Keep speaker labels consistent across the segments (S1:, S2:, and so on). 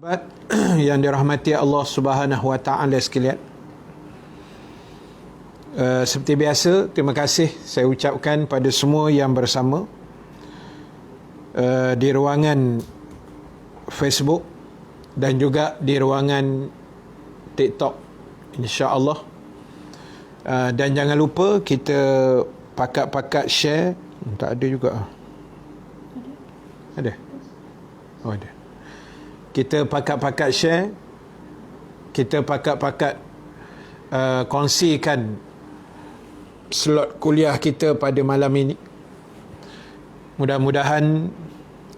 S1: Sahabat yang dirahmati Allah Subhanahu Wa Taala sekalian, seperti biasa, terima kasih saya ucapkan pada semua yang bersama di ruangan Facebook dan juga di ruangan TikTok, insya-Allah. Dan jangan lupa kita pakat-pakat share. Tak ada juga. Ada? Oh, ada. Kita pakat-pakat share, kita pakat-pakat kongsikan slot kuliah kita pada malam ini. Mudah-mudahan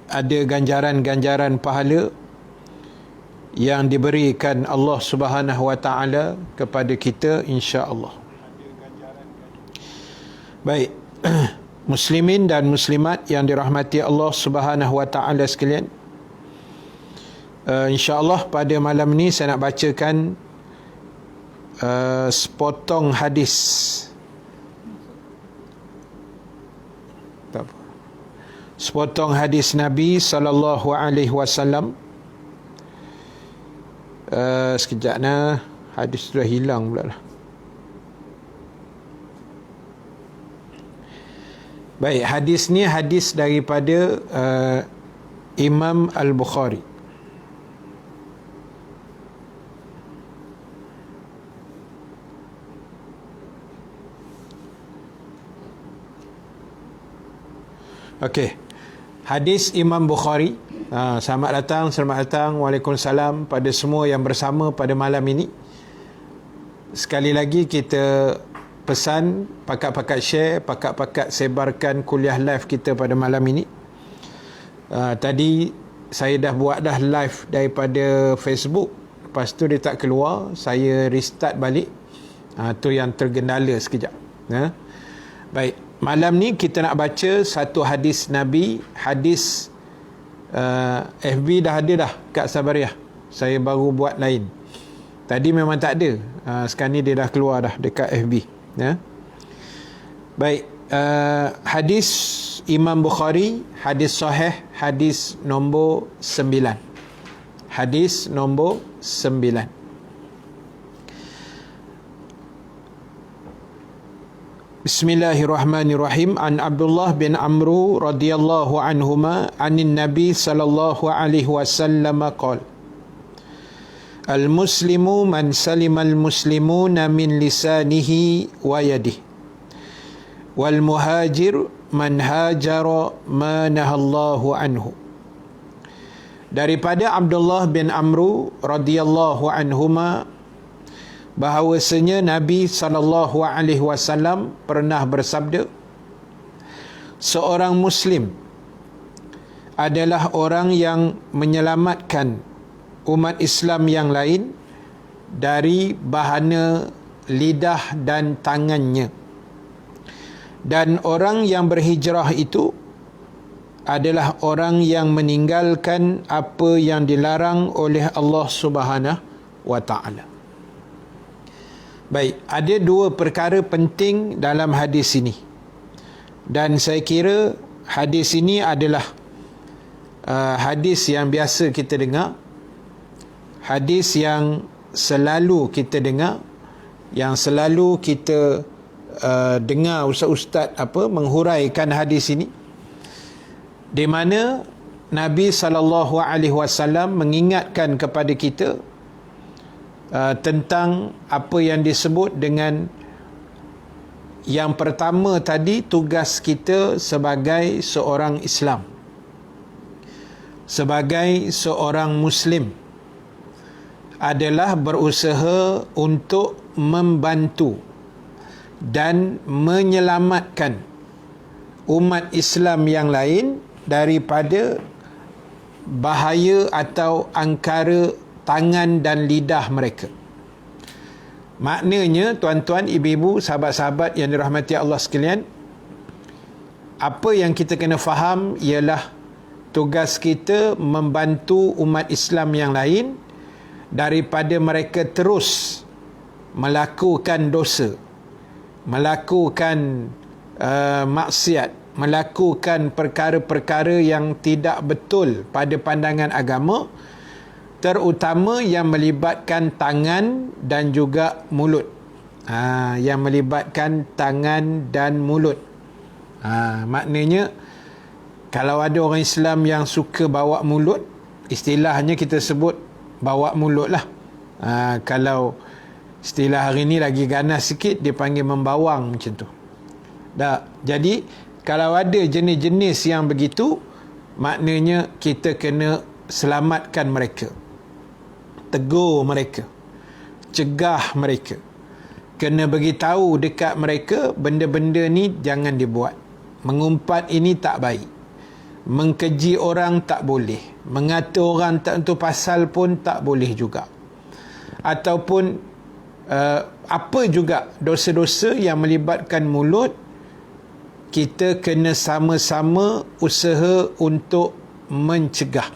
S1: ada ganjaran-ganjaran pahala yang diberikan Allah Subhanahu Wa Taala kepada kita, insya-Allah. Baik, muslimin dan muslimat yang dirahmati Allah Subhanahu Wa Taala sekalian, insya-Allah pada malam ni saya nak bacakan sepotong hadis. Tak apa. Sepotong hadis Nabi sallallahu alaihi wasallam. Sekejap nah, hadis sudah hilang pula lah. Baik, hadis ni hadis daripada Imam Al-Bukhari. Okey. Hadis Imam Bukhari. Selamat datang. Waalaikumsalam pada semua yang bersama pada malam ini. Sekali lagi kita pesan pakat-pakat share, pakat-pakat sebarkan kuliah live kita pada malam ini. Tadi saya dah buat dah live daripada Facebook. Lepas tu dia tak keluar, saya restart balik. Tu yang tergendala sekejap. Baik, malam ni kita nak baca satu hadis Nabi. Hadis FB dah ada dah Kak Sabariah. Saya baru buat lain. Tadi memang tak ada. Sekarang ni dia dah keluar dah dekat FB. Baik, hadis Imam Bukhari, hadis sahih, hadis nombor 9. Hadis nombor 9. Bismillahirrahmanirrahim. An Abdullah bin Amru radhiyallahu anhuma anin Nabi sallallahu alaihi wasallam qala: Al-muslimu man salimal muslimuna min lisanihi wa yadihi, wal muhajir man hajara ma nahallahu anhu. Daripada Abdullah bin Amru radhiyallahu anhuma bahawasanya Nabi SAW pernah bersabda, seorang Muslim adalah orang yang menyelamatkan umat Islam yang lain dari bahana lidah dan tangannya. Dan orang yang berhijrah itu adalah orang yang meninggalkan apa yang dilarang oleh Allah Subhanahu wa Ta'ala. Baik, ada dua perkara penting dalam hadis ini. Dan saya kira hadis ini adalah hadis yang biasa kita dengar. Hadis yang selalu kita dengar. Yang selalu kita dengar ustaz-ustaz menghuraikan hadis ini. Di mana Nabi SAW mengingatkan kepada kita tentang apa yang disebut dengan yang pertama tadi, tugas kita sebagai seorang Islam, sebagai seorang Muslim, adalah berusaha untuk membantu dan menyelamatkan umat Islam yang lain daripada bahaya atau angkara tangan dan lidah mereka. Maknanya, tuan-tuan, ibu-ibu, sahabat-sahabat yang dirahmati Allah sekalian, apa yang kita kena faham ialah tugas kita membantu umat Islam yang lain daripada mereka terus melakukan dosa, melakukan maksiat, melakukan perkara-perkara yang tidak betul pada pandangan agama, terutama yang melibatkan tangan dan juga mulut. Yang melibatkan tangan dan mulut. Maknanya kalau ada orang Islam yang suka bawa mulut, istilahnya kita sebut bawa mulut lah. Kalau istilah hari ni lagi ganas sikit, dia panggil membawang macam tu. Jadi kalau ada jenis-jenis yang begitu, maknanya kita kena selamatkan mereka, tegur mereka, cegah mereka, kena beritahu dekat mereka benda-benda ni jangan dibuat. Mengumpat ini tak baik, mengkeji orang tak boleh, mengata orang tak tentu pasal pun tak boleh juga. Ataupun apa juga dosa-dosa yang melibatkan mulut, kita kena sama-sama usaha untuk mencegah.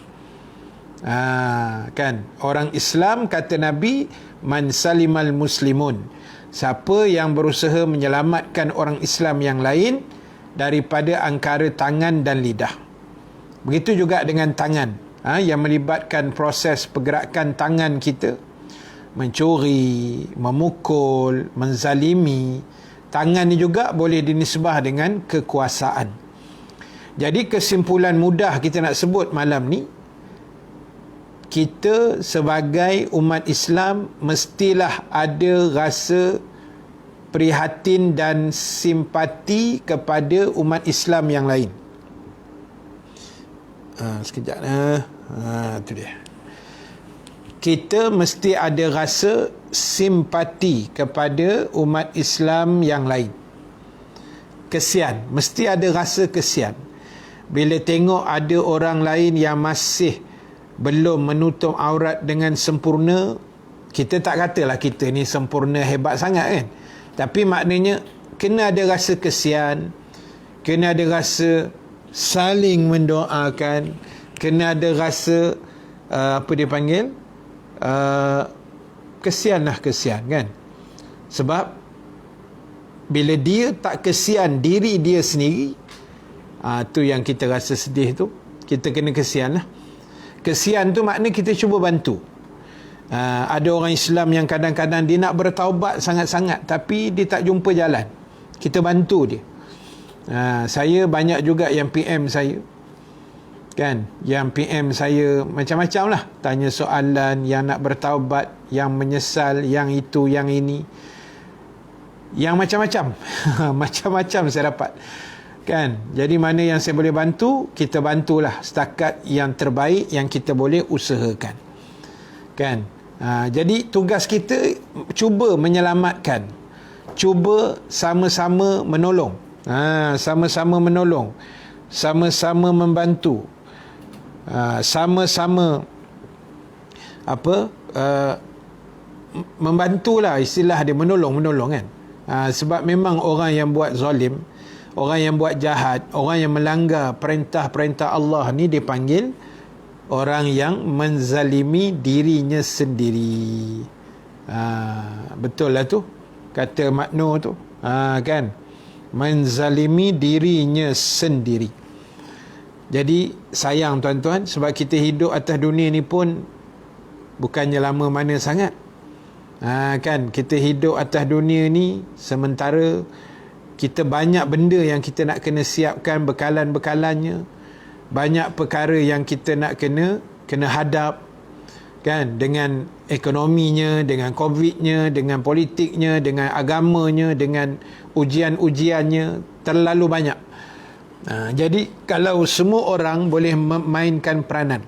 S1: Kan orang Islam, kata Nabi, man salimal muslimun, siapa yang berusaha menyelamatkan orang Islam yang lain daripada angkara tangan dan lidah. Begitu juga dengan tangan, yang melibatkan proses pergerakan tangan kita, mencuri, memukul, menzalimi. Tangan ni juga boleh dinisbah dengan kekuasaan. Jadi kesimpulan mudah kita nak sebut malam ni, kita sebagai umat Islam mestilah ada rasa prihatin dan simpati kepada umat Islam yang lain. Sekejap. Tu dia. Kita mesti ada rasa simpati kepada umat Islam yang lain. Kesian, mesti ada rasa kesian. Bila tengok ada orang lain yang masih belum menutup aurat dengan sempurna, kita tak katalah kita ni sempurna hebat sangat kan. Tapi maknanya kena ada rasa kesian, kena ada rasa saling mendoakan, kena ada rasa apa dia panggil, kesian kan. Sebab bila dia tak kesian diri dia sendiri, tu yang kita rasa sedih tu. Kita kena kesian lah. Kesian tu makna kita cuba bantu. Ada orang Islam yang kadang-kadang dia nak bertaubat sangat-sangat, tapi dia tak jumpa jalan. Kita bantu dia. Saya banyak juga yang PM saya, kan, yang PM saya macam-macam lah, tanya soalan, yang nak bertaubat, yang menyesal, yang itu, yang ini, yang macam-macam. Macam-macam saya dapat, kan. Jadi mana yang saya boleh bantu, kita bantulah setakat yang terbaik yang kita boleh usahakan, kan. Jadi tugas kita cuba menyelamatkan, cuba sama-sama menolong, sama-sama menolong, sama-sama membantu, sama-sama membantulah, istilah dia menolong kan. Sebab memang orang yang buat zalim, orang yang buat jahat, orang yang melanggar perintah-perintah Allah ni dipanggil orang yang menzalimi dirinya sendiri. Betul lah tu kata makno tu, kan, menzalimi dirinya sendiri. Jadi sayang tuan-tuan, sebab kita hidup atas dunia ni pun bukannya lama mana sangat. Kan, kita hidup atas dunia ni sementara kita banyak benda yang kita nak kena siapkan bekalan-bekalannya, banyak perkara yang kita nak kena hadap, kan, dengan ekonominya, dengan COVID-nya, dengan politiknya, dengan agamanya, dengan ujian-ujiannya, terlalu banyak. Jadi kalau semua orang boleh memainkan peranan,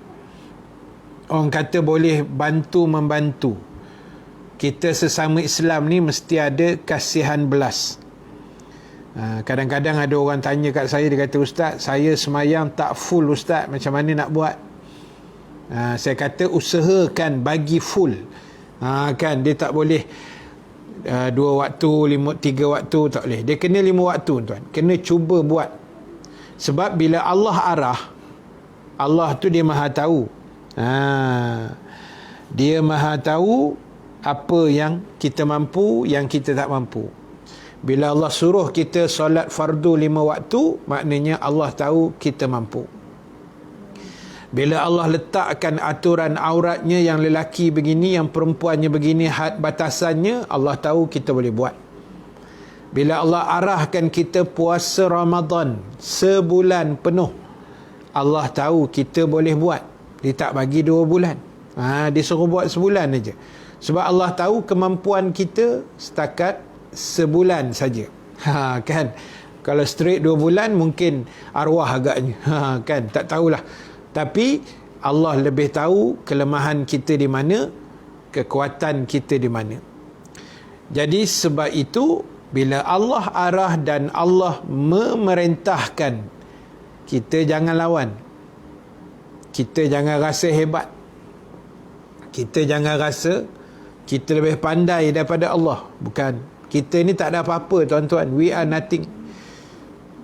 S1: orang kata boleh bantu-membantu, kita sesama Islam ni mesti ada kasihan belas. Kadang-kadang ada orang tanya kat saya, dia kata, "Ustaz, saya semayang tak full Ustaz, macam mana nak buat?" Saya kata usahakan bagi full. Kan, dia tak boleh 2 waktu, 3 waktu, tak boleh. Dia kena 5 waktu tuan. Kena cuba buat. Sebab bila Allah arah, Allah tu dia maha tahu. Dia maha tahu apa yang kita mampu, yang kita tak mampu. Bila Allah suruh kita solat fardu 5 waktu, maknanya Allah tahu kita mampu. Bila Allah letakkan aturan auratnya yang lelaki begini, yang perempuannya begini, had batasannya, Allah tahu kita boleh buat. Bila Allah arahkan kita puasa Ramadan sebulan penuh, Allah tahu kita boleh buat. Dia tak bagi 2 bulan. Dia suruh buat sebulan aja. Sebab Allah tahu kemampuan kita setakat sebulan saja. Kan? Kalau straight 2 bulan mungkin arwah agaknya. Kan? Tak tahulah. Tapi Allah lebih tahu kelemahan kita di mana, kekuatan kita di mana. Jadi sebab itu, bila Allah arah dan Allah memerintahkan, kita jangan lawan. Kita jangan rasa hebat. Kita jangan rasa kita lebih pandai daripada Allah. Bukan. Kita ni tak ada apa-apa, tuan-tuan. We are nothing.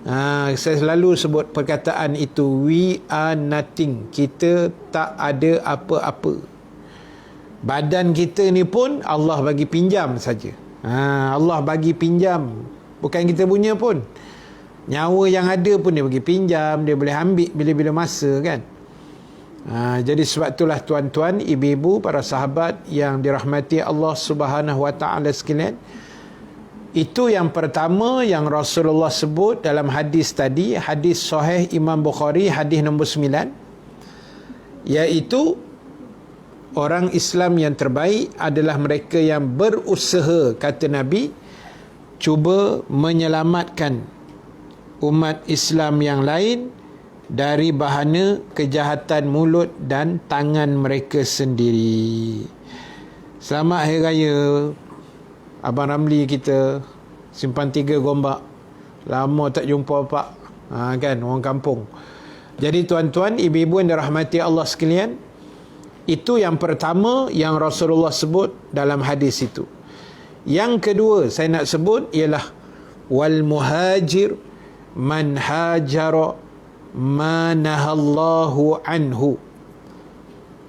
S1: Saya selalu sebut perkataan itu, we are nothing. Kita tak ada apa-apa. Badan kita ni pun Allah bagi pinjam saja. Allah bagi pinjam, bukan kita punya pun. Nyawa yang ada pun dia bagi pinjam, dia boleh ambil bila-bila masa, kan. Jadi sebab itulah tuan-tuan, ibu-ibu, para sahabat yang dirahmati Allah Subhanahu Wa Taala sekalian, itu yang pertama yang Rasulullah sebut dalam hadis tadi, hadis sahih Imam Bukhari, hadis nombor 9, iaitu orang Islam yang terbaik adalah mereka yang berusaha, kata Nabi, cuba menyelamatkan umat Islam yang lain dari bahana kejahatan mulut dan tangan mereka sendiri. Selamat Hari Raya Abang Ramli kita, Simpang 3 Gombak. Lama tak jumpa Pak. Kan, orang kampung. Jadi tuan-tuan, ibu-ibu yang dirahmati Allah sekalian, itu yang pertama yang Rasulullah sebut dalam hadis itu. Yang kedua saya nak sebut ialah wal muhajir man hajara ma nahallahu anhu.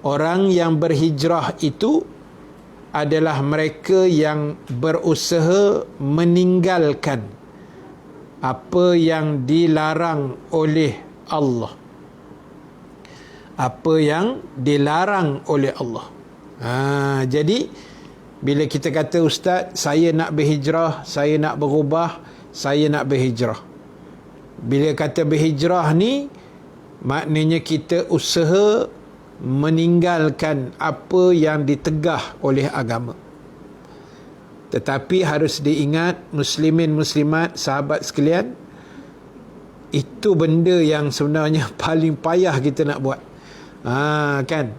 S1: Orang yang berhijrah itu adalah mereka yang berusaha meninggalkan apa yang dilarang oleh Allah. Apa yang dilarang oleh Allah. Jadi bila kita kata, Ustaz, saya nak berhijrah, saya nak berubah, saya nak berhijrah. Bila kata berhijrah ni, maknanya kita usaha meninggalkan apa yang ditegah oleh agama. Tetapi harus diingat, muslimin muslimat, sahabat sekalian, itu benda yang sebenarnya paling payah kita nak buat. Kan,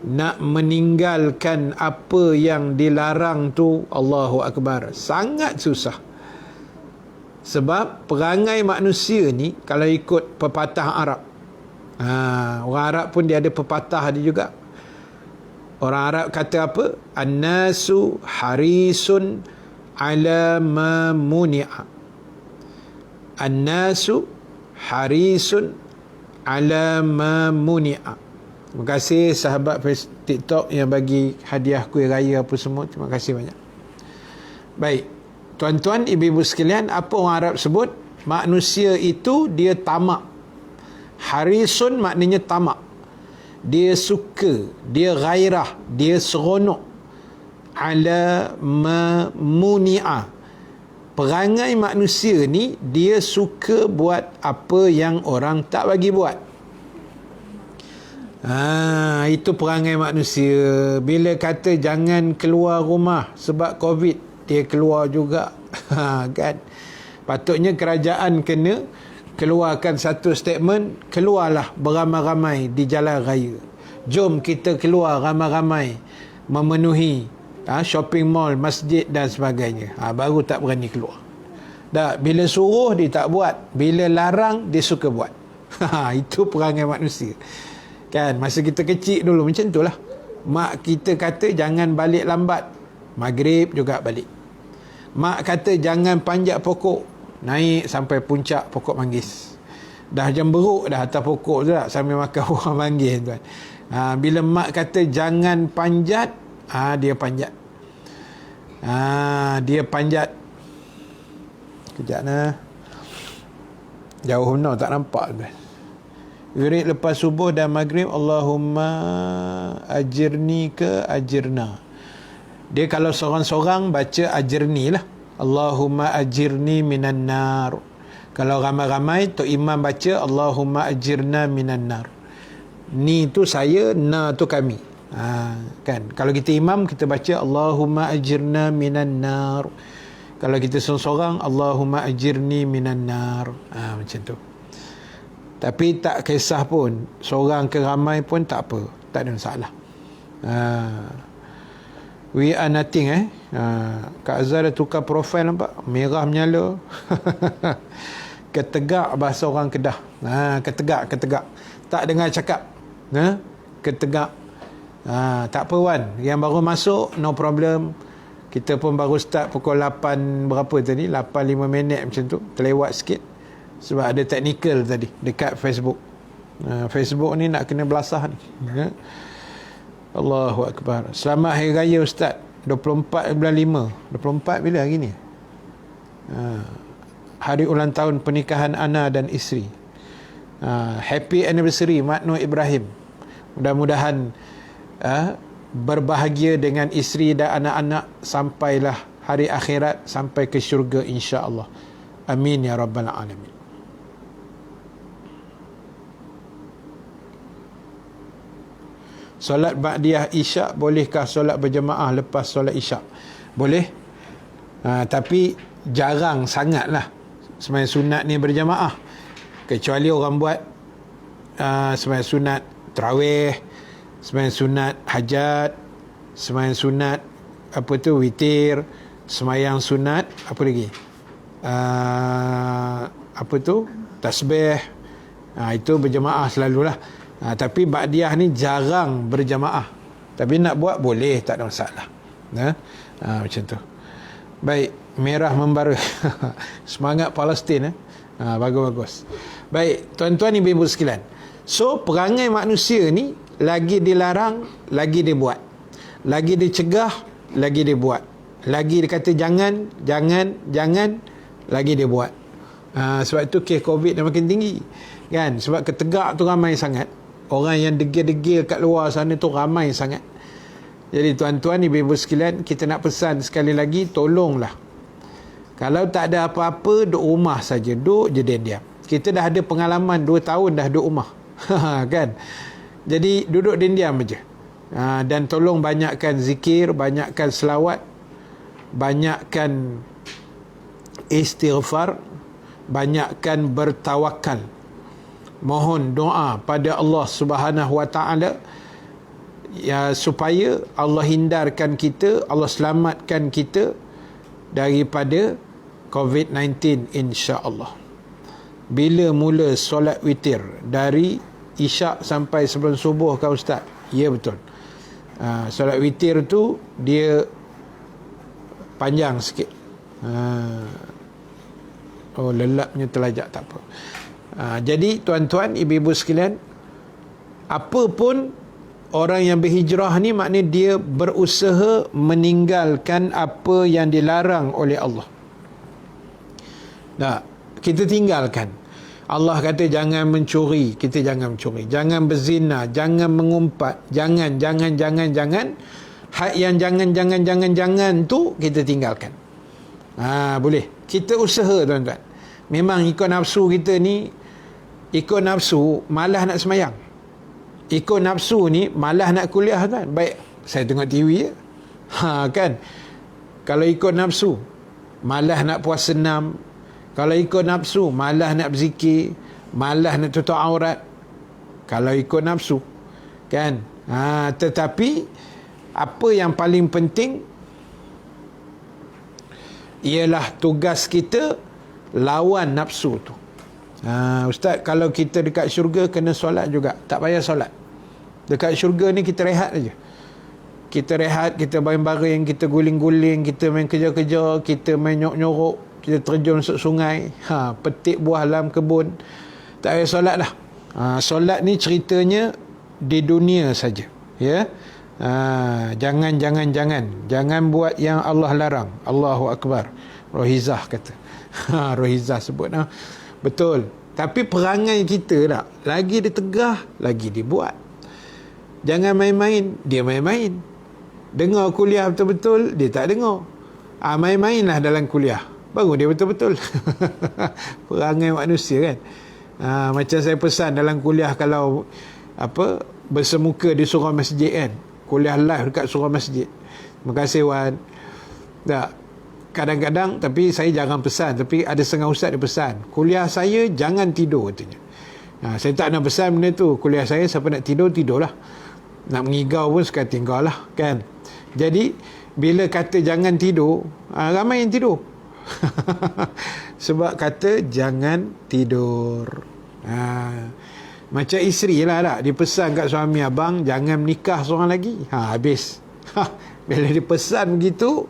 S1: nak meninggalkan apa yang dilarang tu, Allahu Akbar, sangat susah. Sebab perangai manusia ni, kalau ikut pepatah Arab, orang Arab pun dia ada pepatah dia juga. Orang Arab kata apa? An-nasu harisun ala ma muni'a. An-nasu harisun ala ma muni'a. Terima kasih sahabat TikTok yang bagi hadiah kuih raya apa semua. Terima kasih banyak. Baik, tuan-tuan, ibu-ibu sekalian, apa orang Arab sebut? Manusia itu dia tamak. Harisun maknanya tamak. Dia suka, dia gairah, dia seronok. Ala muni'a. Perangai manusia ni, dia suka buat apa yang orang tak bagi buat. Itu perangai manusia. Bila kata jangan keluar rumah sebab COVID, dia keluar juga. Kan? Patutnya kerajaan kena keluarkan satu statement, keluarlah beramai-ramai di jalan raya. Jom kita keluar ramai-ramai memenuhi shopping mall, masjid dan sebagainya. Baru tak berani keluar. Bila suruh dia tak buat, bila larang dia suka buat. Itu perangai manusia. Kan, masa kita kecil dulu macam itulah. Mak kita kata jangan balik lambat, maghrib juga balik. Mak kata jangan panjat pokok, naik sampai puncak pokok manggis. Dah jam beruk dah atas pokok tu tak, sambil makan buah manggis tuan. Bila mak kata jangan panjat, dia panjat. Dia panjat. Kejap nah. Jauh benar tak nampak tuan. Wirid lepas subuh dan maghrib, Allahumma ajirni ke ajirna. Dia kalau seorang-seorang baca ajirni lah. Allahumma ajirni minan nar. Kalau ramai-ramai, Tok Imam baca Allahumma ajirna minan nar. Ni tu saya, na tu kami. Kan? Kalau kita imam, kita baca Allahumma ajirna minan nar. Kalau kita seorang-seorang, Allahumma ajirni minan nar. Macam tu. Tapi tak kisah pun, seorang ke ramai pun tak apa, tak ada masalah. We are nothing Kak Azhar dah tukar profil, nampak merah menyala. Ketegak bahasa orang Kedah. Ketegak tak dengar cakap. Ketegak. Tak apa Wan, yang baru masuk no problem. Kita pun baru start pukul 8 berapa tadi, 8.05 minit macam tu, terlewat sikit sebab ada technical tadi dekat Facebook. Facebook ni nak kena belasah ni. Allahu Akbar. Selamat Hari Raya Ustaz. 24 bulan 5. 24 bila hari ni? Hari ulang tahun pernikahan Ana dan isteri. Happy anniversary Mak Nur Ibrahim. Mudah-mudahan berbahagia dengan isteri dan anak-anak sampailah hari akhirat, sampai ke syurga insya-Allah. Amin ya rabbal alamin. Solat ba'diyah isyak, bolehkah solat berjemaah lepas solat isyak? Boleh. Tapi jarang sangatlah sembahyang sunat ni berjemaah. Kecuali orang buat sembahyang sunat tarawih, sembahyang sunat hajat, sembahyang sunat apa tu witir, sembahyang sunat apa lagi? Apa tu? Tasbih. Itu berjemaah selalulah. Tapi ba'diyah ni jarang berjamaah. Tapi nak buat boleh, tak ada masalah. Macam tu. Baik, merah membara. Semangat Palestin. Bagus-bagus. Baik, tuan-tuan ibu-ibu sekalian. So, perangai manusia ni lagi dilarang, lagi dia buat. Lagi dicegah, lagi dia buat. Lagi dia kata jangan, lagi dia buat. Sebab itu kes COVID dah makin tinggi. Kan? Sebab ketegak tu ramai sangat. Orang yang degil-degil kat luar sana tu ramai sangat. Jadi tuan-tuan, ibu-ibu sekalian, kita nak pesan sekali lagi, tolonglah. Kalau tak ada apa-apa, duduk rumah saja. Duduk je diam-diam. Kita dah ada pengalaman 2 tahun dah duduk rumah. Kan? Jadi duduk diam-diam aja. Dan tolong banyakkan zikir, banyakkan selawat, banyakkan istighfar, banyakkan bertawakal. Mohon doa pada Allah Subhanahu Wa Taala supaya Allah hindarkan kita, Allah selamatkan kita daripada COVID-19 insya-Allah. Bila mula solat witir? Dari isyak sampai sebelum subuh kau Ustaz? Ya betul. Solat witir tu dia panjang sikit. Lelapnya terlajak, tak apa. Jadi tuan-tuan, ibu-ibu sekalian, apa pun orang yang berhijrah ni, maknanya dia berusaha meninggalkan apa yang dilarang oleh Allah. Kita tinggalkan. Allah kata jangan mencuri, kita jangan mencuri. Jangan berzina, jangan mengumpat, jangan. Hak yang jangan tu kita tinggalkan. Boleh. Kita usaha tuan-tuan. Memang ikut nafsu kita ni, ikut nafsu malah nak semayang. Ikut nafsu ni malah nak kuliah kan. Baik, saya tengok TV je. Kan. Kalau ikut nafsu malah nak puasa 6. Kalau ikut nafsu malah nak berzikir, malah nak tutup aurat. Kalau ikut nafsu kan. Tetapi apa yang paling penting ialah tugas kita lawan nafsu tu. Ustaz, kalau kita dekat syurga kena solat juga. Tak payah solat. Dekat syurga ni kita rehat aja. Kita rehat, kita baring-baring, kita guling-guling, kita main kerja-kerja, kita main nyorok-nyorok, kita terjun masuk sungai, petik buah dalam kebun. Tak payah solat dah. Solat ni ceritanya di dunia saja. Ya. Jangan buat yang Allah larang. Allahu Akbar. Rohizah kata. Rohizah sebut. Betul. Tapi perangai kita tak, lagi dia tegah, lagi dia buat. Jangan main-main, dia main-main. Dengar kuliah betul-betul, dia tak dengar. Main-mainlah dalam kuliah, baru dia betul-betul. Perangai manusia kan. Macam saya pesan dalam kuliah, kalau bersemuka di surau masjid kan, kuliah live dekat surau masjid. Terima kasih Wan. Tak, kadang-kadang, tapi saya jangan pesan, tapi ada setengah ustaz dia pesan, kuliah saya jangan tidur katanya. Saya tak nak pesan benda tu. Kuliah saya siapa nak tidur, tidurlah. Nak mengigau pun sekali tinggal lah kan. Jadi bila kata jangan tidur, ramai yang tidur. Sebab kata jangan tidur. Macam isteri lah tak, dia pesan kat suami, abang jangan menikah seorang lagi. Habis. Bila dia pesan begitu,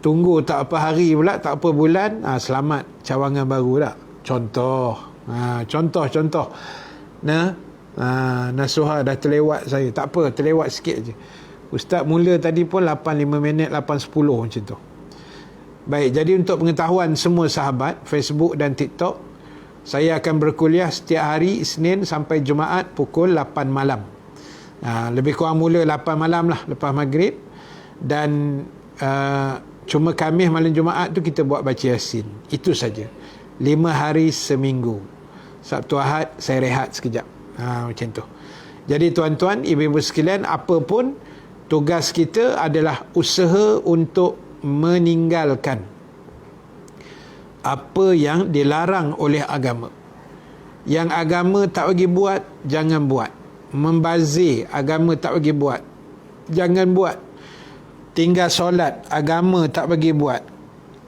S1: tunggu tak apa hari pula, tak apa bulan, selamat, cawangan baru tak. Contoh. Nasuhah dah terlewat saya. Tak apa, terlewat sikit je. Ustaz mula tadi pun 8:05 minit, 8:10 macam tu. Baik, jadi untuk pengetahuan semua sahabat Facebook dan TikTok, saya akan berkuliah setiap hari Isnin sampai Jumaat pukul 8 malam. Lebih kurang mula 8 malam lah, lepas maghrib. Dan cuma Khamis malam Jumaat tu kita buat baca Yasin. Itu saja. 5 hari seminggu. Sabtu Ahad saya rehat sekejap. Macam tu. Jadi tuan-tuan, ibu-ibu sekalian, apa pun tugas kita adalah usaha untuk meninggalkan apa yang dilarang oleh agama. Yang agama tak bagi buat, jangan buat. Membazir, agama tak bagi buat, jangan buat. Tinggal solat, agama tak bagi buat,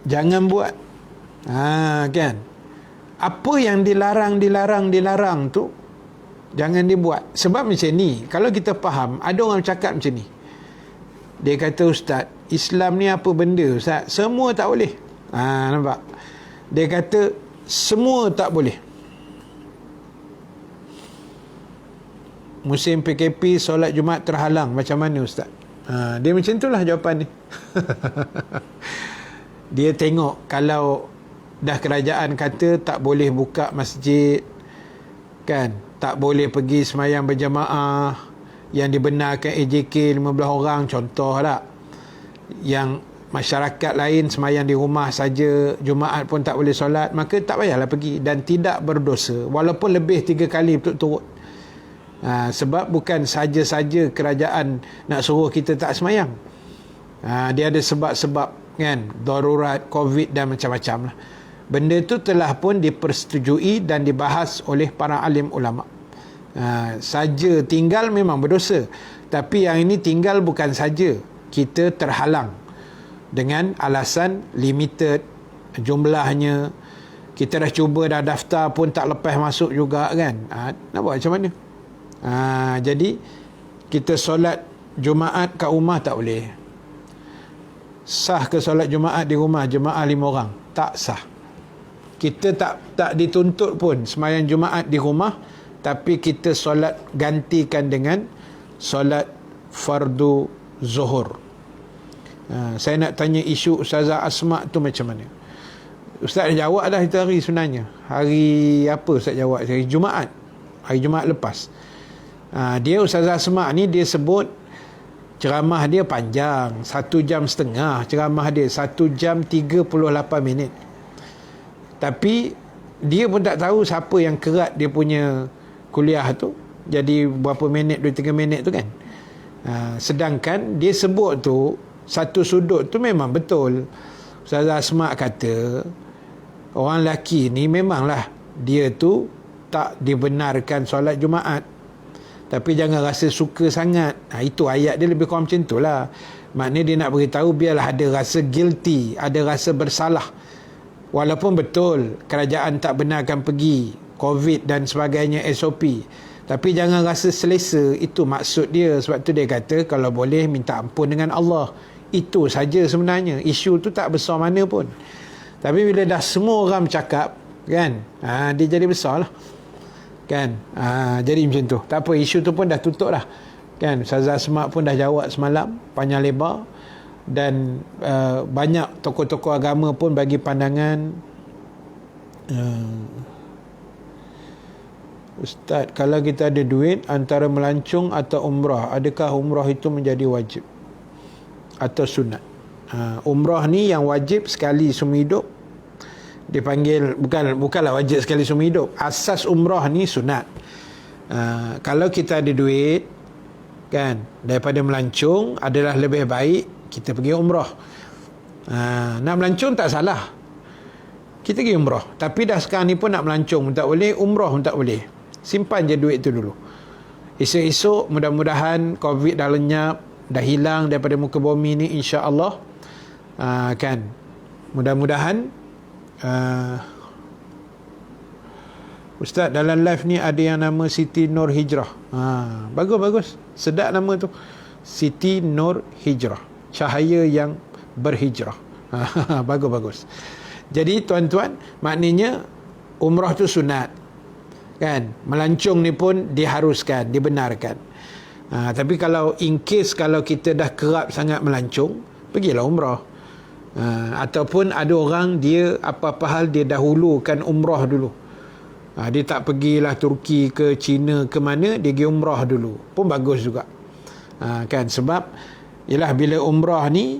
S1: jangan buat. Kan? Apa yang dilarang tu jangan dibuat. Sebab macam ni, kalau kita faham, ada orang cakap macam ni. Dia kata, Ustaz, Islam ni apa benda Ustaz? Semua tak boleh. Nampak? Dia kata semua tak boleh. Musim PKP solat Jumaat terhalang, macam mana Ustaz? Dia macam itulah jawapan dia. Dia tengok, kalau dah kerajaan kata tak boleh buka masjid kan, tak boleh pergi semayang berjamaah, yang dibenarkan AJK 15 orang, contoh tak, yang masyarakat lain semayang di rumah saja, Jumaat pun tak boleh solat, maka tak payahlah pergi dan tidak berdosa walaupun lebih 3 kali berturut-turut. Sebab bukan saja-saja kerajaan nak suruh kita tak semayang. Dia ada sebab-sebab kan, darurat, COVID dan macam-macam lah. Benda tu telah pun dipersetujui dan dibahas oleh para alim ulama. Saja tinggal memang berdosa, tapi yang ini tinggal bukan saja kita terhalang dengan alasan limited jumlahnya. Kita dah cuba, dah daftar pun tak lepas masuk juga kan. Nak buat macam mana? Jadi kita solat Jumaat kat rumah tak boleh. Sah ke solat Jumaat di rumah jemaah 5 orang? Tak sah. Kita tak dituntut pun sembahyang Jumaat di rumah, tapi kita solat gantikan dengan solat fardu zuhur. Saya nak tanya isu Ustazah Asma tu macam mana? Ustaz dah jawab dah itu hari sebenarnya. Hari apa Ustaz jawab? Hari Jumaat. Hari Jumaat lepas. Dia Ustazah Asma ni, dia sebut ceramah dia panjang, 1 jam setengah ceramah dia, 1 jam 38 minit. Tapi dia pun tak tahu siapa yang kerat dia punya kuliah tu. Jadi berapa minit, 2-3 minit tu kan. Sedangkan dia sebut tu, satu sudut tu memang betul. Ustazah Asma kata, orang lelaki ni memanglah dia tu tak dibenarkan solat Jumaat, tapi jangan rasa suka sangat. Itu ayat dia lebih kurang macam tu lah. Maknanya dia nak beritahu, biarlah ada rasa guilty, ada rasa bersalah. Walaupun betul kerajaan tak benarkan pergi, COVID dan sebagainya, SOP, tapi jangan rasa selesa. Itu maksud dia. Sebab tu dia kata kalau boleh minta ampun dengan Allah. Itu saja sebenarnya. Isu tu tak besar mana pun. Tapi bila dah semua orang bercakap kan, dia jadi besar lah kan. Jadi macam tu. Tak apa, isu tu pun dah tutup lah kan. Ustazah Asma pun dah jawab semalam panjang lebar. Dan banyak tokoh-tokoh agama pun bagi pandangan Ustaz, kalau kita ada duit antara melancong atau umrah, adakah umrah itu menjadi wajib atau sunat? Umrah ni yang wajib sekali seumur hidup, dipanggil, bukanlah wajib sekali seumur hidup. Asas umrah ni sunat. Kalau kita ada duit kan, daripada melancong, adalah lebih baik kita pergi umrah. Nak melancong tak salah, kita pergi umrah. Tapi dah sekarang ni pun nak melancong pun tak boleh, umrah pun tak boleh. Simpan je duit tu dulu. Esok-esok mudah-mudahan COVID dah lenyap, dah hilang daripada muka bumi ni, insya-Allah. Kan, mudah-mudahan. Ustaz, dalam live ni ada yang nama Siti Nur Hijrah. Bagus. Sedap nama tu. Siti Nur Hijrah, cahaya yang berhijrah. Bagus. Jadi tuan-tuan, maknanya umrah tu sunat kan, melancong ni pun diharuskan, dibenarkan. Tapi kalau in case kalau kita dah kerap sangat melancong, pergilah umrah. Ataupun ada orang dia apa-apa hal dia dahulukan umrah dulu. Dia tak pergilah Turki ke China ke mana, dia pergi umrah dulu, pun bagus juga. Kan, sebab ialah bila umrah ni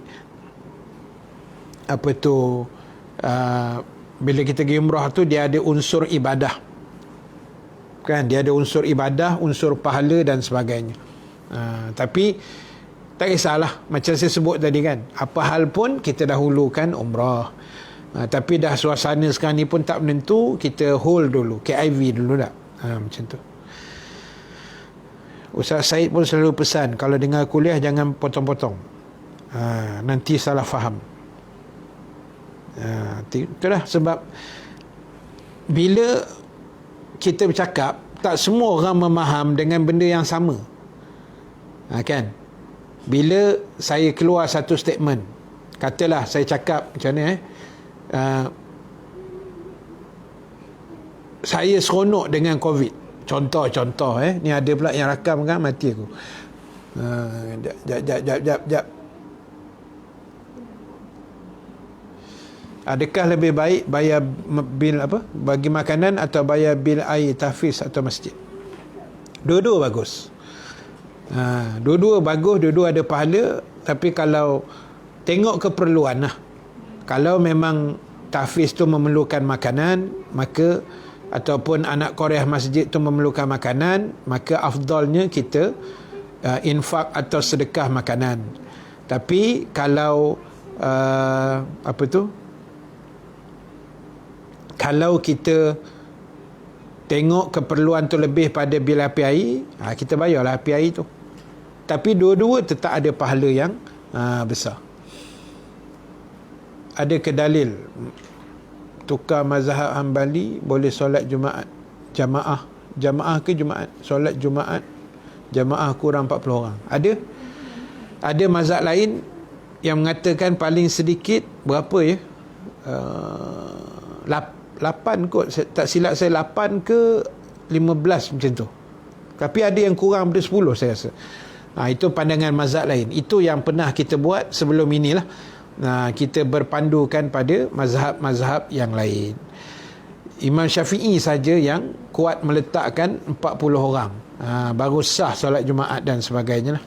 S1: bila kita pergi umrah tu, dia ada unsur ibadah kan, dia ada unsur ibadah, unsur pahala dan sebagainya. Tapi tak kisahlah, macam saya sebut tadi kan, apa hal pun kita dahulukan umrah. Tapi dah suasana sekarang ni pun tak menentu, kita hold dulu, KIV dulu tak. Macam tu. Ustaz Said pun selalu pesan, kalau dengar kuliah jangan potong-potong, nanti salah faham. Itulah sebab bila kita bercakap, tak semua orang memaham dengan benda yang sama. Kan, bila saya keluar satu statement, katalah saya cakap macam mana saya seronok dengan COVID, contoh ni ada pula yang rakam kan, mati aku. Jap. Adakah lebih baik bayar bil bagi makanan atau bayar bil air tahfiz atau masjid? Dua-dua bagus. Dua-dua bagus, dua-dua ada pahala. Tapi kalau tengok keperluan lah, kalau memang tahfiz tu memerlukan makanan, maka ataupun anak Korea masjid tu memerlukan makanan, maka afdalnya kita infak atau sedekah makanan. Tapi kalau kalau kita tengok keperluan tu lebih pada bil api air, kita bayarlah api air tu. Tapi dua-dua tetap ada pahala yang besar. Ada ke dalil tukar mazhab Hanbali boleh solat Jumaat jamaah ke Jumaat, solat Jumaat jamaah kurang 40 orang? Ada mazhab lain yang mengatakan paling sedikit berapa ya, 8 kot, tak silap saya 8 ke 15 macam tu. Tapi ada yang kurang daripada 10 saya rasa. Itu pandangan mazhab lain. Itu yang pernah kita buat sebelum inilah. Kita berpandukan pada mazhab-mazhab yang lain. Imam Syafi'i saja yang kuat meletakkan 40 orang. Baru sah solat Jumaat dan sebagainya lah.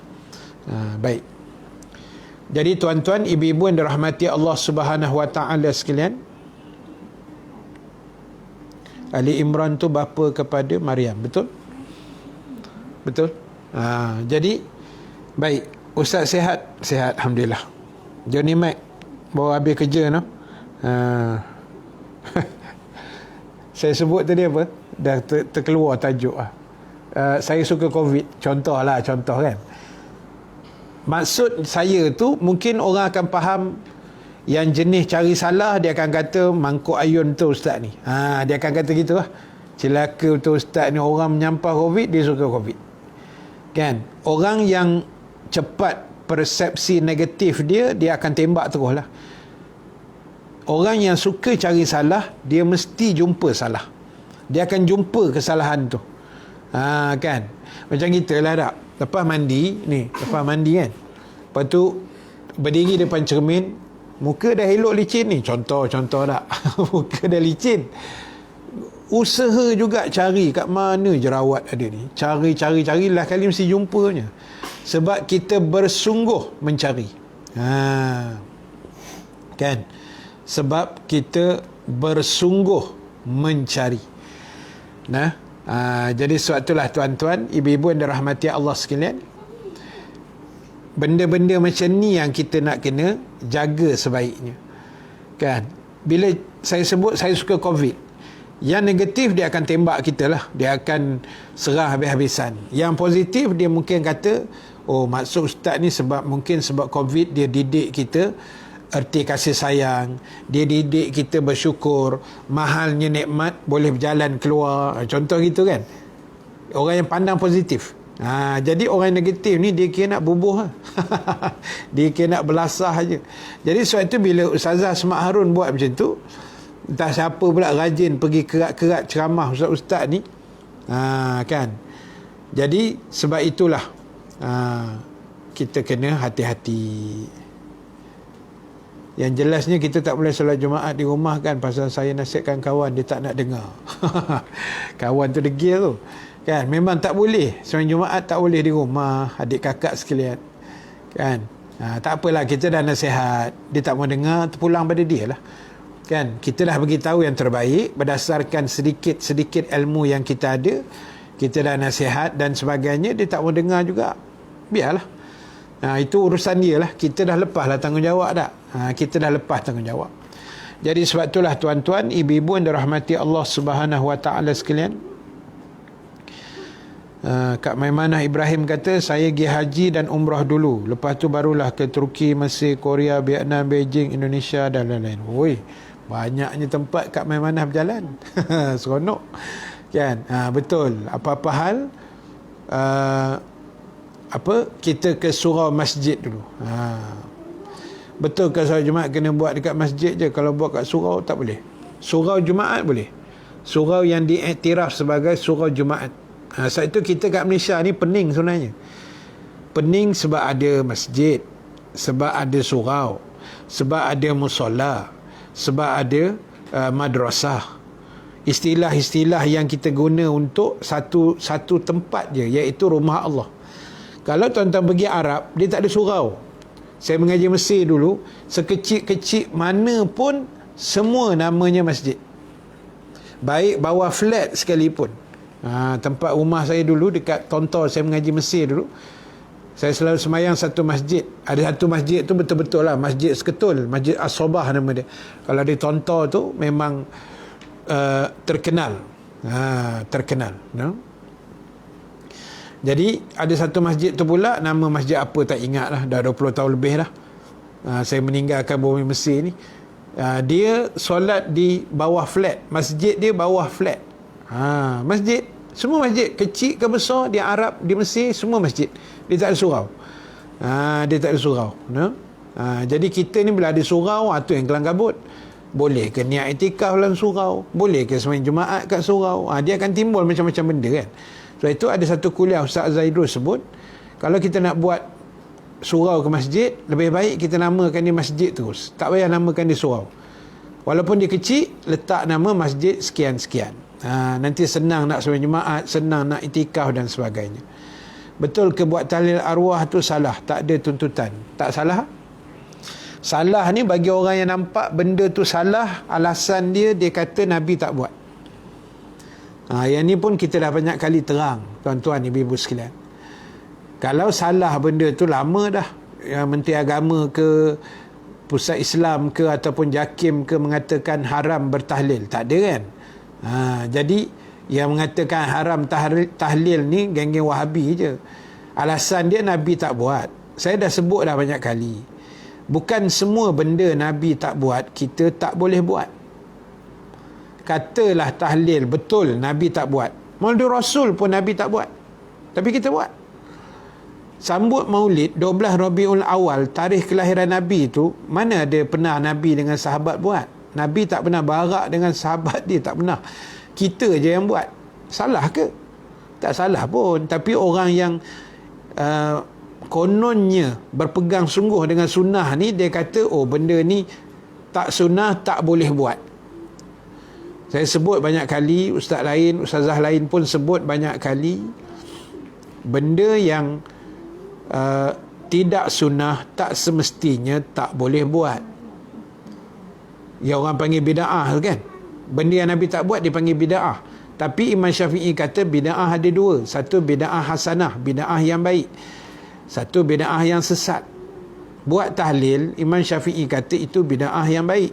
S1: Baik. Jadi tuan-tuan, ibu-ibu yang dirahmati Allah Subhanahu Wa Taala sekalian, Ali Imran tu bapa kepada Maryam, betul? Jadi baik, Ustaz sihat alhamdulillah. Johnny Mac baru habis kerja no. Saya sebut tadi apa? Dah terkeluar tajuk saya suka COVID, contoh kan. Maksud saya tu mungkin orang akan faham. Yang jenis cari salah, dia akan kata mangkuk ayun tu ustaz ni. Dia akan kata gitu lah. Celaka tu ustaz ni, orang menyampah COVID, dia suka COVID. Kan? Orang yang cepat persepsi negatif dia akan tembak terus lah. Orang yang suka cari salah, dia mesti jumpa salah. Dia akan jumpa kesalahan tu. Kan? Macam kita lah tak? Lepas mandi kan? Lepas tu berdiri depan cermin, muka dah elok licin ni, contoh tak. Muka dah licin, usaha juga cari kat mana jerawat ada ni. Cari lah kali mesti jumpanya. Sebab kita bersungguh mencari. Kan? Sebab kita bersungguh mencari. Jadi sebab itulah tuan-tuan, ibu-ibu yang dirahmati Allah sekalian, benda-benda macam ni yang kita nak kena jaga sebaiknya. Kan? Bila saya sebut saya suka COVID, yang negatif dia akan tembak kita lah, dia akan serang habis-habisan. Yang positif dia mungkin kata, oh maksud ustaz ni sebab COVID dia didik kita erti kasih sayang, dia didik kita bersyukur, mahalnya nikmat boleh berjalan keluar, contoh gitu kan. Orang yang pandang positif. Jadi orang negatif ni dia kira nak bubuh dia kira nak belasah aja. Jadi sebab itu bila Ustazah Asma Harun buat macam tu, entah siapa pula rajin pergi kerat-kerat ceramah ustaz-ustaz ni, kan. Jadi sebab itulah kita kena hati-hati. Yang jelasnya kita tak boleh solat Jumaat di rumah kan, pasal saya nasihatkan kawan dia tak nak dengar. Kawan tu degil tu kan, memang tak boleh solat Jumaat, tak boleh di rumah adik kakak sekalian kan. Tak apalah, kita dah nasihat, dia tak mau dengar, terpulang pada dia lah kan. Kita dah beritahu yang terbaik berdasarkan sedikit-sedikit ilmu yang kita ada, kita dah nasihat dan sebagainya, dia tak mau dengar juga, biarlah. Itu urusan dia lah. Kita dah lepas lah tanggungjawab dah. Kita dah lepas tanggungjawab. Jadi sebab itulah tuan-tuan, ibu-ibu yang dirahmati Allah Subhanahu Wa Taala sekalian, Kak Maimanah Ibrahim kata, saya pergi haji dan umrah dulu, lepas tu barulah ke Turki, Mesir, Korea, Vietnam, Beijing, Indonesia dan lain-lain. Oi, banyaknya tempat Kak Maimanah berjalan. Seronok kan. Betul, apa-apa hal kita ke surau masjid dulu. Betul ke solat Jumaat kena buat dekat masjid je? Kalau buat kat surau tak boleh. Surau Jumaat boleh, surau yang diiktiraf sebagai surau Jumaat. Sebab itu kita kat Malaysia ni pening sebenarnya. Pening sebab ada masjid, sebab ada surau, sebab ada musola, sebab ada madrasah. Istilah-istilah yang kita guna untuk satu tempat je, iaitu rumah Allah. Kalau tuan-tuan pergi Arab, dia tak ada surau. Saya mengaji Mesir dulu, sekecil-kecil mana pun semua namanya masjid. Baik bawah flat sekalipun. Tempat rumah saya dulu dekat Tontor, saya mengaji Mesir dulu, saya selalu semayang satu masjid. Ada satu masjid tu betul-betul lah Masjid Seketul, Masjid As-Sobah nama dia. Kalau di Tontor tu memang terkenal. Terkenal, no? Jadi ada satu masjid tu pula, nama masjid apa tak ingat lah, dah 20 tahun lebih dah. Saya meninggalkan bumi Mesir ni. Dia solat di bawah flat. Masjid dia bawah flat. Masjid, semua masjid, kecil ke besar, di Arab, di Mesir, semua masjid. Dia tak ada surau. Dia tak ada surau, no? Jadi kita ni bila ada surau, tu yang kelang kabut. Boleh ke niat itikaf dalam surau, boleh ke sembahyang Jumaat kat surau. Dia akan timbul macam-macam benda kan. Sebab itu ada satu kuliah Ustaz Zaidul sebut, kalau kita nak buat surau ke masjid, lebih baik kita namakan dia masjid terus, tak payah namakan dia surau. Walaupun dia kecil, letak nama masjid sekian-sekian. Nanti senang nak sembahyang Jumaat, senang nak itikaf dan sebagainya. Betul ke buat tahlil arwah tu salah? Tak ada tuntutan. Tak salah. Salah ni bagi orang yang nampak benda tu salah, alasan dia kata Nabi tak buat. Yang ni pun kita dah banyak kali terang, tuan-tuan, ibu-ibu sekalian. Kalau salah benda tu lama dah, Menteri Agama ke, Pusat Islam ke, ataupun JAKIM ke mengatakan haram bertahlil. Tak ada kan. Jadi yang mengatakan haram tahlil ni geng-geng Wahabi je. Alasan dia Nabi tak buat. Saya dah sebut dah banyak kali, bukan semua benda Nabi tak buat kita tak boleh buat. Katalah tahlil, betul Nabi tak buat. Maulid Rasul pun Nabi tak buat, tapi kita buat. Sambut Maulid 12 Rabiul Awal, tarikh kelahiran Nabi tu, mana ada pernah Nabi dengan sahabat buat? Nabi tak pernah barak dengan sahabat dia, tak pernah. Kita je yang buat. Salah ke? Tak salah pun. Tapi orang yang kononnya berpegang sungguh dengan sunnah ni, dia kata, oh benda ni tak sunnah, tak boleh buat. Saya sebut banyak kali, ustaz lain, ustazah lain pun sebut banyak kali, benda yang tidak sunnah, tak semestinya tak boleh buat. Ya, orang panggil bida'ah kan. Benda yang Nabi tak buat dipanggil bida'ah. Tapi Imam Syafi'i kata bida'ah ada dua. Satu bida'ah hasanah, bida'ah yang baik. Satu bida'ah yang sesat. Buat tahlil, Imam Syafi'i kata itu bida'ah yang baik.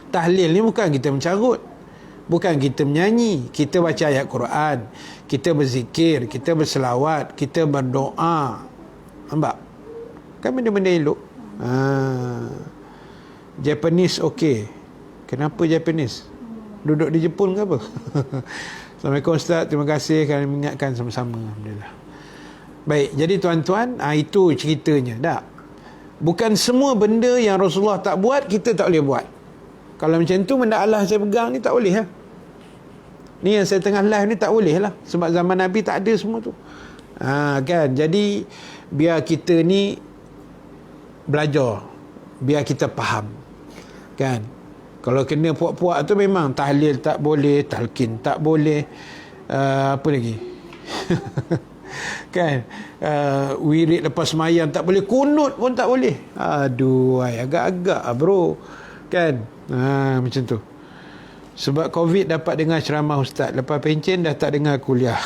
S1: Tahlil ni bukan kita mencarut, bukan kita menyanyi, kita baca ayat Quran, kita berzikir, kita berselawat, kita berdoa. Nampak? Kan benda-benda elok. Japanese okey. Kenapa Japanese? Duduk di Jepun ke apa? Assalamualaikum Ustaz, terima kasih kerana mengingatkan sama-sama. Alhamdulillah. Baik, jadi tuan-tuan, itu ceritanya. Tak? Bukan semua benda yang Rasulullah tak buat, kita tak boleh buat. Kalau macam tu, benda Allah saya pegang ni tak boleh lah. Ni yang saya tengah live ni tak boleh lah. Sebab zaman Nabi tak ada semua tu. Kan? Jadi, biar kita ni belajar. Biar kita faham. Kan? Kalau kena puak-puak tu memang tahlil tak boleh, talqin tak boleh. Apa lagi? Kan? Wirid lepas semayang tak boleh, kunut pun tak boleh. Aduh, agak-agak lah bro. Kan? Macam tu. Sebab COVID dapat dengar ceramah ustaz, lepas pencen dah tak dengar kuliah.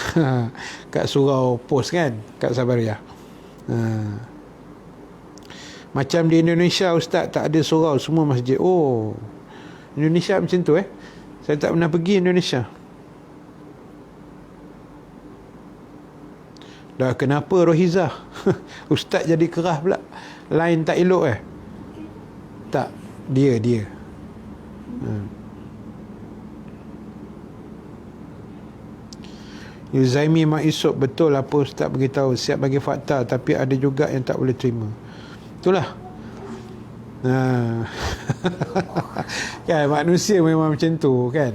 S1: Kat surau post kan, kat Sabariah. Macam di Indonesia ustaz tak ada surau, semua masjid. Oh, Indonesia macam tu Saya tak pernah pergi Indonesia. Dah kenapa Rohizah? Ustaz jadi kerah pula. Line tak elok Tak, dia. Yuzaimi Mak Yusof, betul apa ustaz beritahu, siap bagi fakta, tapi ada juga yang tak boleh terima. Itulah. Kan manusia memang macam tu kan.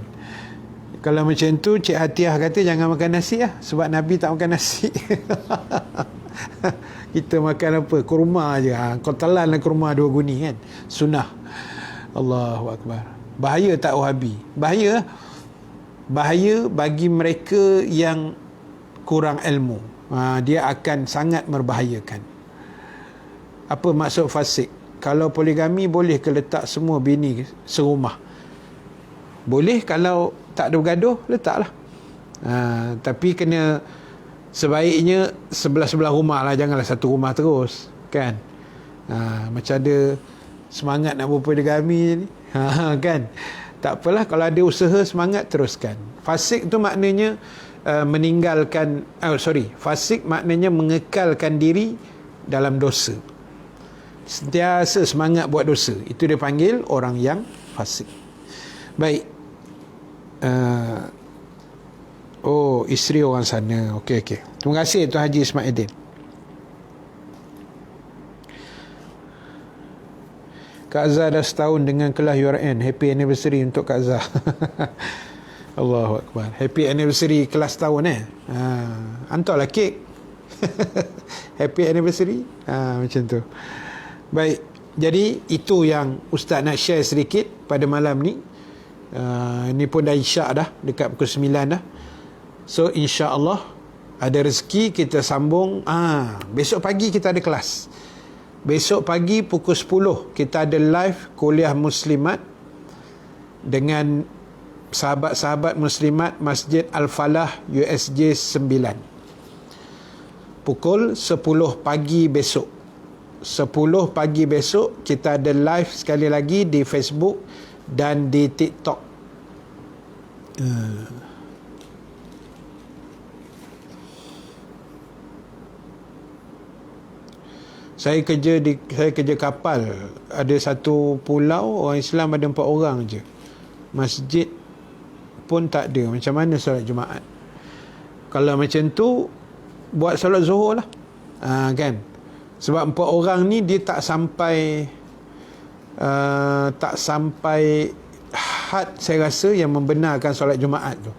S1: Kalau macam tu Cik Hatiah kata jangan makan nasi lah, sebab Nabi tak makan nasi. Kita makan apa? Kurma je. Kau telan lah kurma 2 guni kan. Sunnah. Allahu Akbar. Bahaya tak Wahabi? Bahaya. Bahaya bagi mereka yang kurang ilmu. Dia akan sangat merbahayakan. Apa maksud fasik? Kalau poligami boleh ke letak semua bini serumah? Boleh kalau tak ada bergaduh, letaklah. Tapi kena sebaiknya sebelah-sebelah rumah lah, janganlah satu rumah terus kan. Macam ada semangat nak berpoligami ni. Kan? Tak apalah, kalau ada usaha semangat teruskan. Fasik tu maknanya meninggalkan, fasik maknanya mengekalkan diri dalam dosa. Sentiasa semangat buat dosa. Itu dia panggil orang yang fasik. Baik. Isteri orang sana. Okey. Terima kasih Tuan Haji Ismail. Kak Azhar dah setahun dengan kelas URN. Happy anniversary untuk Kak Azhar. Allahu Akbar. Happy anniversary kelas setahun hantarlah kek. Happy anniversary. Macam tu. Baik. Jadi itu yang Ustaz nak share sedikit pada malam ni. Ni pun dah isyak dah, dekat pukul 9 dah. So insya-Allah ada rezeki kita sambung. Besok pagi kita ada kelas. Besok pagi pukul 10 kita ada live kuliah muslimat dengan sahabat-sahabat muslimat Masjid Al-Falah USJ 9. Pukul 10 pagi besok. 10 pagi besok kita ada live sekali lagi di Facebook dan di TikTok. Saya kerja kapal. Ada satu pulau, orang Islam ada 4 orang je. Masjid pun tak ada. Macam mana solat Jumaat? Kalau macam tu, buat solat Zuhur lah. Kan? Sebab 4 orang ni dia tak sampai had saya rasa yang membenarkan solat Jumaat tu.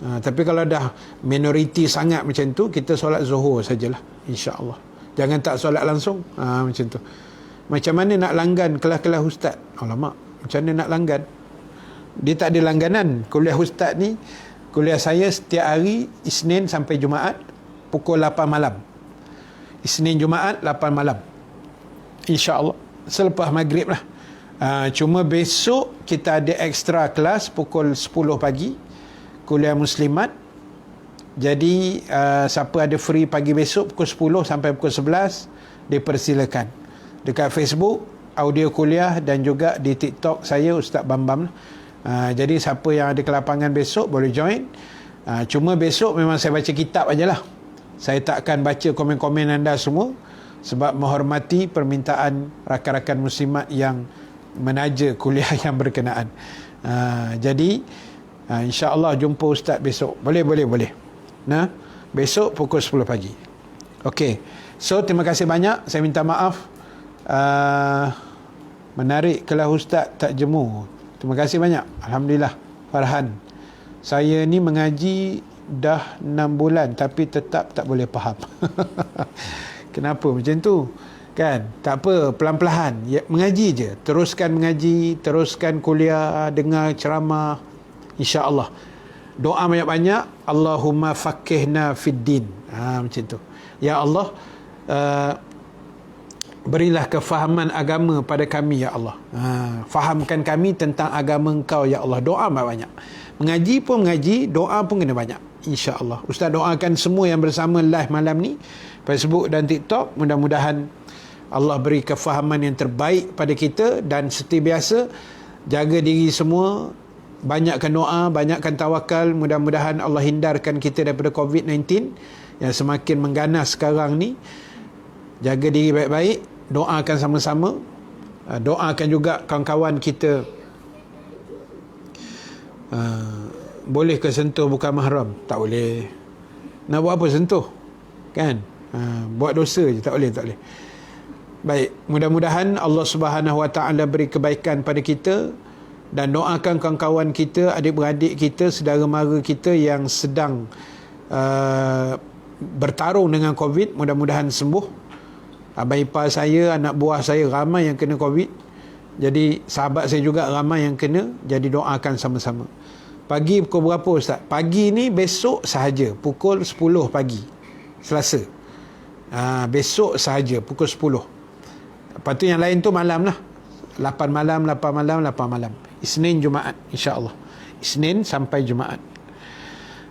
S1: Tapi kalau dah minoriti sangat macam tu, kita solat Zuhur sajalah, insya-Allah. Jangan tak solat langsung. Macam tu. Macam mana nak langgan kelas-kelas ustaz? Alamak, macam mana nak langgan? Dia tak ada langganan. Kuliah ustaz ni, kuliah saya setiap hari Isnin sampai Jumaat pukul 8 malam. Isnin Jumaat 8 malam. InsyaAllah selepas maghrib lah. Cuma besok kita ada extra kelas pukul 10 pagi, kuliah muslimat. Jadi siapa ada free pagi besok pukul 10 sampai pukul 11, dipersilakan. Dekat Facebook audio kuliah dan juga di TikTok saya Ustaz Bambam. Jadi siapa yang ada kelapangan besok boleh join. Cuma besok memang saya baca kitab ajalah. Saya takkan baca komen-komen anda semua sebab menghormati permintaan rakan-rakan muslimat yang menaja kuliah yang berkenaan. Jadi insya-Allah jumpa ustaz besok. Boleh. Nah, besok pukul 10 pagi. Okey. So terima kasih banyak. Saya minta maaf menarik kelas ustaz tak jemu. Terima kasih banyak. Alhamdulillah. Farhan. Saya ni mengaji dah 6 bulan tapi tetap tak boleh faham. Kenapa macam tu? Kan? Tak apa, pelan-pelan. Ya, mengaji je. Teruskan mengaji, teruskan kuliah, dengar ceramah. InsyaAllah. Doa banyak-banyak. Allahumma faqihna fid din. Macam tu. Ya Allah, berilah kefahaman agama pada kami, ya Allah. Fahamkan kami tentang agama Engkau, ya Allah. Doa banyak. Mengaji pun mengaji, doa pun kena banyak. InsyaAllah. Ustaz doakan semua yang bersama live malam ni, Facebook dan TikTok, mudah-mudahan Allah beri kefahaman yang terbaik pada kita. Dan seperti biasa, jaga diri semua, banyakkan doa, banyakkan tawakal. Mudah-mudahan Allah hindarkan kita daripada COVID-19 yang semakin mengganas sekarang ni. Jaga diri baik-baik, doakan sama-sama. Doakan juga kawan-kawan kita. Boleh ke sentuh bukan mahram? Tak boleh. Nak buat apa sentuh? Kan? Buat dosa je, tak boleh. Baik, mudah-mudahan Allah Subhanahu Wa Taala beri kebaikan pada kita dan doakan kawan-kawan kita, adik-beradik kita, saudara mara kita yang sedang bertarung dengan COVID, mudah-mudahan sembuh. Abang ipar saya, anak buah saya ramai yang kena COVID. Jadi sahabat saya juga ramai yang kena. Jadi doakan sama-sama. Pagi pukul berapa ustaz? Pagi ni besok sahaja pukul 10 pagi. Selasa. Besok sahaja pukul 10. Lepas tu yang lain tu malam lah. 8 malam. Isnin Jumaat insya-Allah. Isnin sampai Jumaat.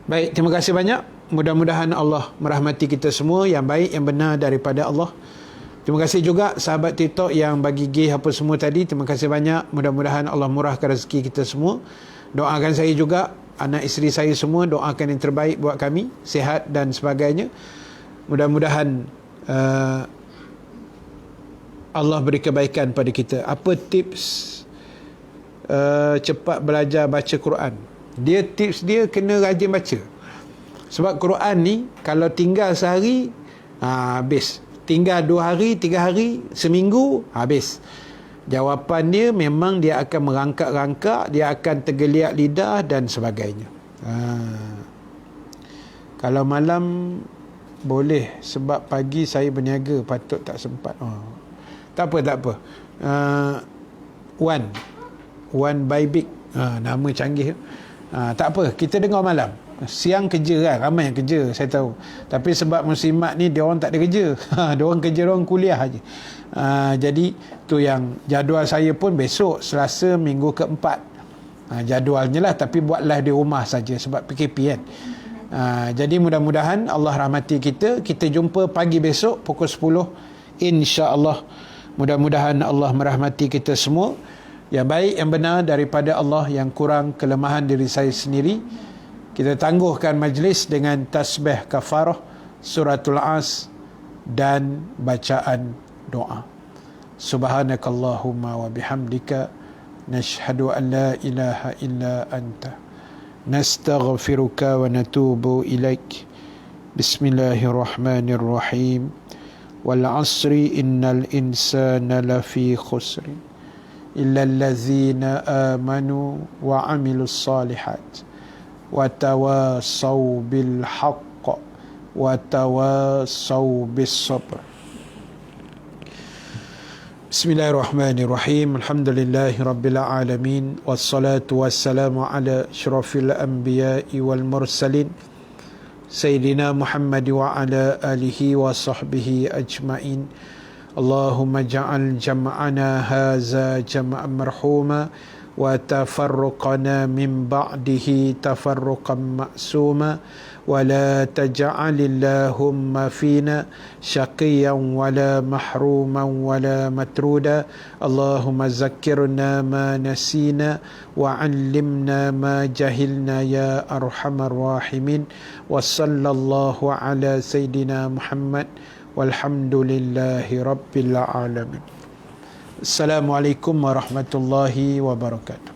S1: Baik, terima kasih banyak. Mudah-mudahan Allah merahmati kita semua yang baik, yang benar daripada Allah. Terima kasih juga sahabat TikTok yang bagi gih apa semua tadi. Terima kasih banyak. Mudah-mudahan Allah murahkan rezeki kita semua. Doakan saya juga, anak isteri saya semua, doakan yang terbaik buat kami, sihat dan sebagainya. Mudah-mudahan Allah beri kebaikan pada kita. Apa tips cepat belajar baca Quran? Tips dia kena rajin baca. Sebab Quran ni kalau tinggal sehari habis. Tinggal 2 hari, 3 hari, seminggu habis. Jawapan dia memang dia akan merangkak-rangkak, dia akan tergeliat lidah dan sebagainya. Kalau malam boleh, sebab pagi saya berniaga, patut tak sempat. Tak apa. One by Big. Nama canggih. Tak apa, kita dengar malam. Siang kerja kan, ramai yang kerja saya tahu. Tapi sebab muslimat ni dia orang tak ada kerja. Dia orang kerja, dia orang kuliah aja. Jadi tu yang jadual saya pun besok Selasa minggu keempat. Jadualnya lah, tapi buat live di rumah saja sebab PKP kan. Jadi mudah-mudahan Allah rahmati kita. Kita jumpa pagi besok pukul 10 insya-Allah. Mudah-mudahan Allah merahmati kita semua. Yang baik, yang benar daripada Allah, yang kurang kelemahan diri saya sendiri. Kita tangguhkan majlis dengan tasbih kafarah, suratul As dan bacaan doa. Subhanakallahumma wa bihamdika nashhadu an la ilaha illa anta nastaghfiruka wa natubu ilaik. Bismillahirrahmanirrahim. Wal 'asri innal insana lafi khusr illa allazina amanu wa 'amilus solihat wa tawasaw bil haqq wa tawasaw bis sabr. Bismillahirrahmanirrahim. Alhamdulillahirabbil alamin wassalatu wassalamu ala asyrafil anbiya'i wal mursalin sayyidina Muhammad wa ala alihi wa sahbihi ajmain. Allahumma ja'al jam'ana haza jam'an marhuma wa tafarruqana min ba'dihi tafarruqan ma'suma wa la taj'alillahumma fina syaqiyan wa la mahruman wa la matruda. Allahumma zakkirna ma nasina wa 'allimna ma jahilna ya arhamar rahimin. Wa sallallahu ala sayyidina Muhammad walhamdulillahi rabbil alamin. Assalamualaikum warahmatullahi wabarakatuh.